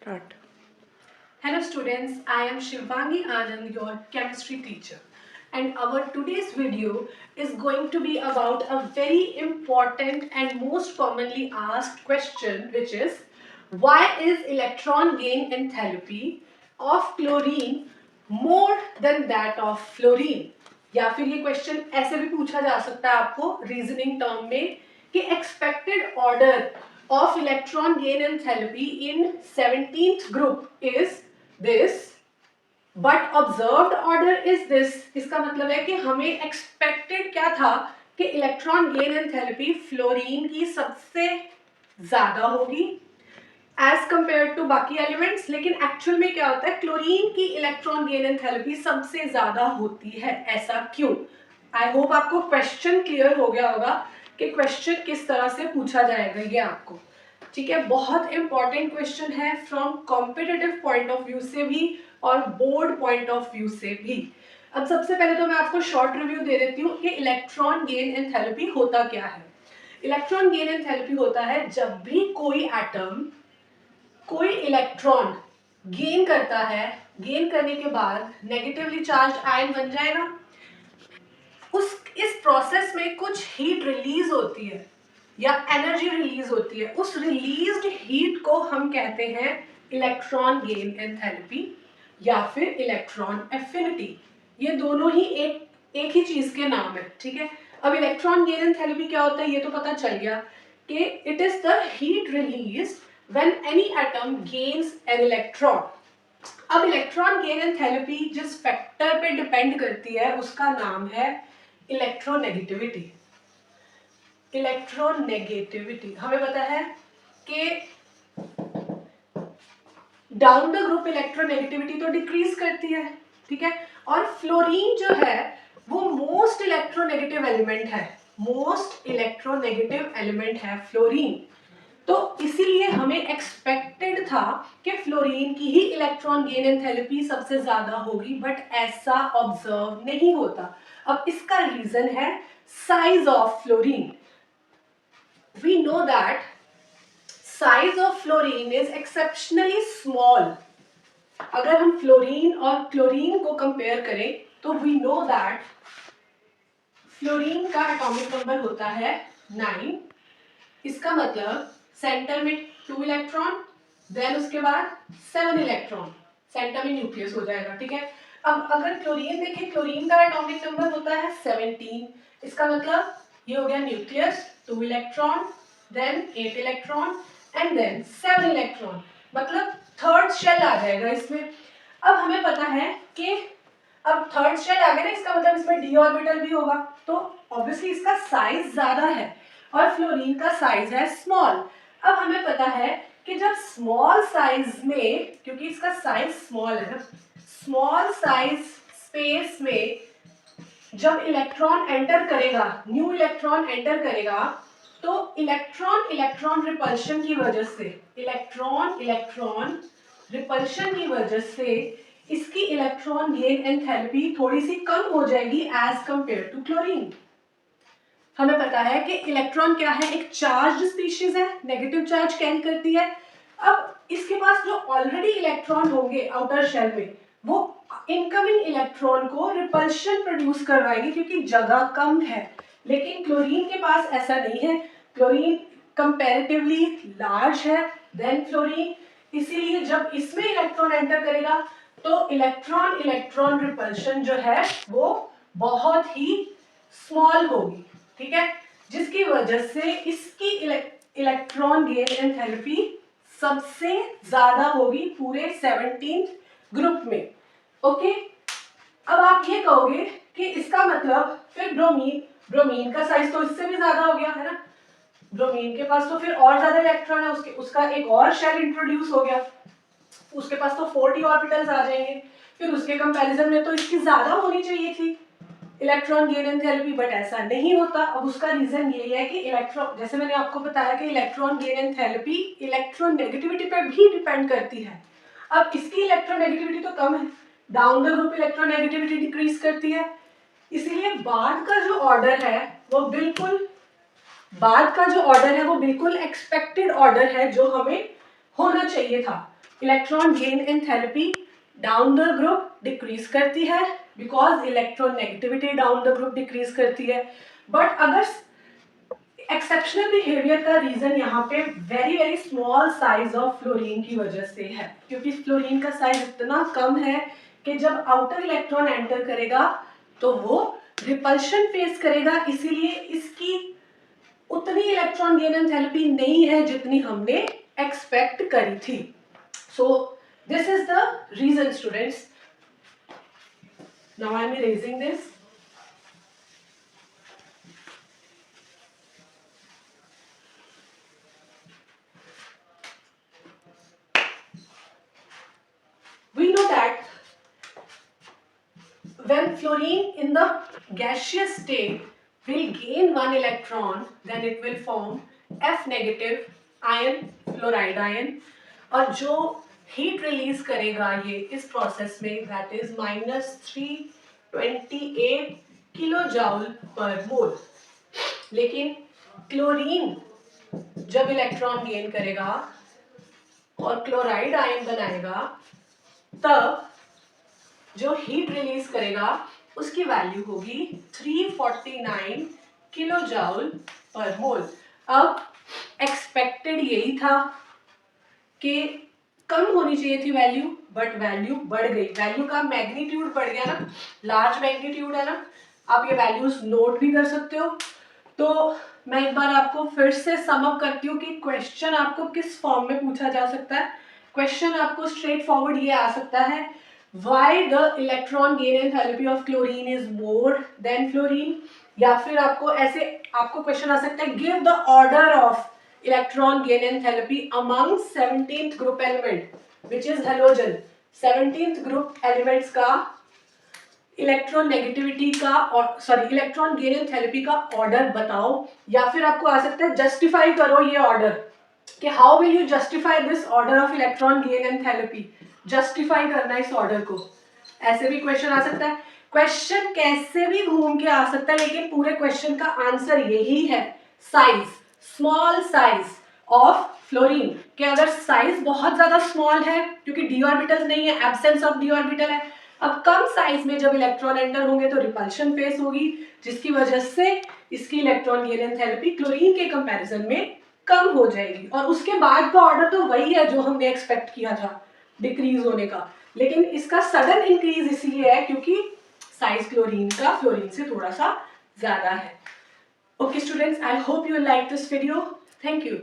Start. Hello students, I am Shivangi Anand, your chemistry teacher, and our today's video is going to be about a very important and most commonly asked question, which is why is electron gain enthalpy of chlorine more than that of fluorine? या फिर ये question ऐसे भी पूछा जा सकता है आपको रीजनिंग टर्म में कि expected order of electron gain enthalpy in 17th group is this but observed order is this। इसका मतलब है कि हमें एक्सपेक्टेड क्या था कि इलेक्ट्रॉन गेन एंथैल्पी फ्लोरीन की सबसे ज्यादा होगी एज कंपेयर टू बाकी एलिमेंट्स, लेकिन एक्चुअल में क्या होता है, क्लोरीन की इलेक्ट्रॉन गेन एंथैल्पी सबसे ज्यादा होती है। ऐसा क्यों? आई होप आपको क्वेश्चन क्लियर हो गया होगा कि क्वेश्चन किस तरह से पूछा जाएगा ये आपको, ठीक है। बहुत इंपॉर्टेंट क्वेश्चन है from competitive point of view से भी और बोर्ड पॉइंट ऑफ व्यू से भी। अब सबसे पहले तो मैं आपको शॉर्ट रिव्यू दे देती हूँ कि इलेक्ट्रॉन गेन एंथैल्पी होता क्या है। इलेक्ट्रॉन गेन एंथैल्पी होता है जब भी कोई एटम कोई इलेक्ट्रॉन गेन करता है, गेन करने के बाद नेगेटिवली चार्ज आयन बन जाएगा। इस प्रोसेस में कुछ हीट रिलीज होती है या एनर्जी रिलीज होती है। उस रिलीज्ड हीट को हम कहते हैं इलेक्ट्रॉन गेन एंथैल्पी या फिर इलेक्ट्रॉन एफिनिटी। ये दोनों ही एक ही चीज के नाम है, ठीक है। अब इलेक्ट्रॉन गेन एंथैल्पी क्या होता है ये तो पता चल गया कि it is the heat release when any atom gains an electron. अब इलेक्ट्रॉन गेन एंथैल्पी जिस फैक्टर पे डिपेंड करती है उसका नाम है इलेक्ट्रोनेगेटिविटी। इलेक्ट्रोनेगेटिविटी हमें पता है कि डाउन द ग्रुप इलेक्ट्रोनेगेटिविटी तो डिक्रीज करती है, ठीक है। और फ्लोरीन जो है वो मोस्ट इलेक्ट्रोनेगेटिव एलिमेंट है, मोस्ट इलेक्ट्रोनेगेटिव एलिमेंट है फ्लोरीन। तो इसीलिए हमें एक्सपेक्टेड था कि फ्लोरीन की ही इलेक्ट्रॉन गेन एंथैल्पी सबसे ज्यादा होगी, बट ऐसा ऑब्जर्व नहीं होता। अब इसका रीजन है size of fluorine. We know that size of fluorine is exceptionally small। अगर हम फ्लोरीन और क्लोरीन को कंपेयर करें तो we know that फ्लोरीन का एटॉमिक नंबर होता है 9। इसका मतलब सेंटर में 2 इलेक्ट्रॉन, देन उसके बाद 7 इलेक्ट्रॉन, सेंटर में न्यूक्लियस हो जाएगा, ठीक है। अब अगर क्लोरीन देखें, क्लोरीन का एटॉमिक नंबर होता है 17। इसका मतलब ये हो गया nucleus, 2 electron, then 8 electron and then 7 electron, मतलब थर्ड शेल आ जाएगा इसमें। अब हमें पता है कि अब थर्ड शेल आ गया ना, इसका मतलब इसमें डी ऑर्बिटल भी होगा, तो ऑब्वियसली इसका साइज ज्यादा है और फ्लोरीन का साइज है स्मॉल। अब हमें पता है कि जब स्मॉल साइज में, क्योंकि इसका साइज स्मॉल है ना, स्मॉल साइज स्पेस में जब इलेक्ट्रॉन एंटर करेगा, न्यू इलेक्ट्रॉन एंटर करेगा, तो इलेक्ट्रॉन इलेक्ट्रॉन रिपल्शन की वजह से, इलेक्ट्रॉन इलेक्ट्रॉन रिपल्शन की वजह से इसकी इलेक्ट्रॉन गेन एंथैल्पी थोड़ी सी कम हो जाएगी एज कंपेयर टू क्लोरीन। हमें पता है कि इलेक्ट्रॉन क्या है, एक चार्ज स्पीशीज है, नेगेटिव चार्ज कैरी करती है। अब इसके पास जो ऑलरेडी इलेक्ट्रॉन होंगे आउटर शेल में, वो इनकमिंग इलेक्ट्रॉन को रिपल्शन प्रोड्यूस करवाएंगे क्योंकि जगह कम है। लेकिन क्लोरीन के पास ऐसा नहीं है, क्लोरीन कंपैरेटिवली लार्ज है देन फ्लोरीन, इसीलिए जब इसमें इलेक्ट्रॉन एंटर करेगा तो इलेक्ट्रॉन इलेक्ट्रॉन रिपल्शन जो है वो बहुत ही स्मॉल होगी, ठीक है, जिसकी वजह से इसकी इलेक्ट्रॉन गेन एंथैल्पी सबसे ज्यादा होगी पूरे 17th ग्रुप में। ओके, अब आप ये कहोगे कि इसका मतलब फिर ब्रोमीन का साइज तो इससे भी ज्यादा हो गया है ना, ब्रोमीन के पास तो फिर और ज्यादा इलेक्ट्रॉन है, उसका एक और शेल इंट्रोड्यूस हो गया, उसके पास तो 40 ऑर्बिटल्स आ जाएंगे, फिर उसके कंपैरिजन में तो इसकी ज्यादा होनी चाहिए थी इलेक्ट्रॉन गेन एंथैल्पी, बट ऐसा नहीं होता। अब उसका रीजन यही है कि इलेक्ट्रॉन, जैसे मैंने आपको बताया कि इलेक्ट्रॉन गेन एंथैल्पी इलेक्ट्रोनेगेटिविटी पर भी डिपेंड करती है। अब इसकी इलेक्ट्रोनेगेटिविटी तो कम है, down the group electronegativity decrease करती है, इसीलिए बाद का जो ऑर्डर है वो बिल्कुल एक्सपेक्टेड ऑर्डर है जो हमें होना चाहिए था। Electron gain enthalpy down the group decrease करती है because electron negativity down the group decrease करती है। बट अगर एक्सेप्शनल बिहेवियर का रीजन यहाँ पे very very small size of fluorine की वजह से है, क्योंकि फ्लोरीन का साइज इतना कम है कि जब आउटर इलेक्ट्रॉन एंटर करेगा तो वो रिपल्शन फेस करेगा, इसीलिए इसकी उतनी इलेक्ट्रॉन गेन एंथैल्पी नहीं है जितनी हमने एक्सपेक्ट करी थी। So this is the reason students. Now I am erasing this. We know that when fluorine in the gaseous state will gain one electron, then it will form F negative ion, fluoride ion, और जो heat release करेगा ये इस process में that is -328 kilo joule पर मोल। लेकिन chlorine जब electron gain करेगा और क्लोराइड आयन बनाएगा तब जो हीट रिलीज करेगा उसकी वैल्यू होगी 349 किलो जाउल पर मोल। अब एक्सपेक्टेड यही था कि कम होनी चाहिए थी वैल्यू, बट वैल्यू बढ़ गई। वैल्यू का मैग्नीट्यूड बढ़ गया ना, लार्ज मैग्नीट्यूड है ना। आप ये वैल्यूज नोट भी कर सकते हो। तो मैं एक बार आपको फिर से सम अप करती हूँ कि क्वेश्चन आपको किस फॉर्म में पूछा जा सकता है। क्वेश्चन आपको स्ट्रेट फॉरवर्ड ये आ सकता है, why the electron gain enthalpy of chlorine is more than fluorine, या फिर आपको ऐसे आपको क्वेश्चन आ सकता है, give the order of electron gain enthalpy among 17th group element which is halogen. 17th group elements का इलेक्ट्रॉन नेगेटिविटी का और इलेक्ट्रॉन गेन एंथैल्पी का ऑर्डर बताओ। या फिर आपको आ सकता है जस्टिफाई करो ये ऑर्डर, कि how will you justify this order of electron gain enthalpy. Justify करना इस ऑर्डर को, ऐसे भी क्वेश्चन आ सकता है। क्वेश्चन कैसे भी घूम के आ सकता है, लेकिन पूरे क्वेश्चन का आंसर यही है, size, small size of fluorine. कि अगर साइज बहुत ज्यादा स्मॉल है क्योंकि डी ऑर्बिटल्स नहीं है, एब्सेंस ऑफ डी ऑर्बिटल है, अब कम साइज में जब इलेक्ट्रॉन एंटर होंगे तो रिपल्शन फेस होगी, जिसकी वजह से इसकी इलेक्ट्रॉन गेन एंथैल्पी क्लोरीन के कंपैरिजन में कम हो जाएगी। और उसके बाद का ऑर्डर तो वही है जो हमने एक्सपेक्ट किया था डिक्रीज होने का, लेकिन इसका सडन इंक्रीज इसलिए है क्योंकि साइज क्लोरीन का फ्लोरीन से थोड़ा सा ज्यादा है। Okay students, I hope you like this video. Thank you.